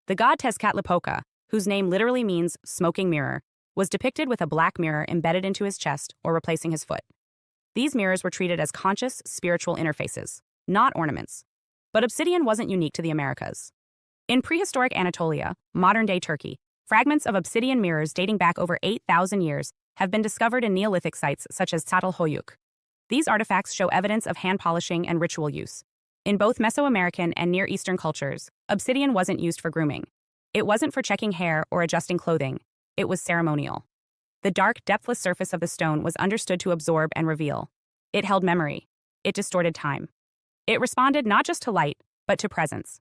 The god Tezcatlipoca, whose name literally means smoking mirror, was depicted with a black mirror embedded into his chest or replacing his foot. These mirrors were treated as conscious, spiritual interfaces, not ornaments. But obsidian wasn't unique to the Americas. In prehistoric Anatolia, modern-day Turkey, fragments of obsidian mirrors dating back over 8,000 years have been discovered in Neolithic sites such as Çatalhöyük. These artifacts show evidence of hand polishing and ritual use. In both Mesoamerican and Near Eastern cultures, obsidian wasn't used for grooming. It wasn't for checking hair or adjusting clothing. It was ceremonial. The dark, depthless surface of the stone was understood to absorb and reveal. It held memory. It distorted time. It responded not just to light, but to presence.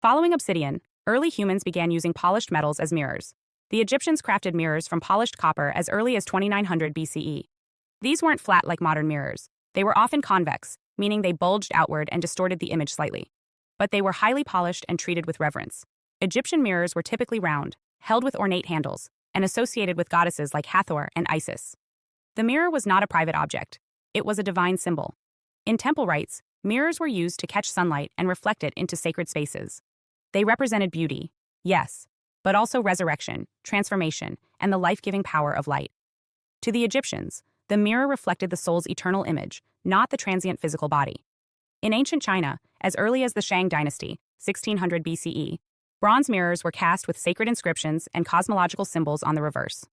Following obsidian, early humans began using polished metals as mirrors. The Egyptians crafted mirrors from polished copper as early as 2900 BCE. These weren't flat like modern mirrors. They were often convex, meaning they bulged outward and distorted the image slightly. But they were highly polished and treated with reverence. Egyptian mirrors were typically round, held with ornate handles, and associated with goddesses like Hathor and Isis. The mirror was not a private object. It was a divine symbol. In temple rites, mirrors were used to catch sunlight and reflect it into sacred spaces. They represented beauty, yes, but also resurrection, transformation, and the life-giving power of light. To the Egyptians, the mirror reflected the soul's eternal image, not the transient physical body. In ancient China, as early as the Shang dynasty, 1600 BCE, bronze mirrors were cast with sacred inscriptions and cosmological symbols on the reverse.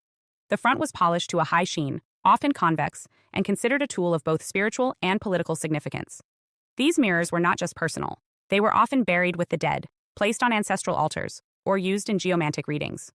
The front was polished to a high sheen, often convex, and considered a tool of both spiritual and political significance. These mirrors were not just personal. They were often buried with the dead, placed on ancestral altars, or used in geomantic readings.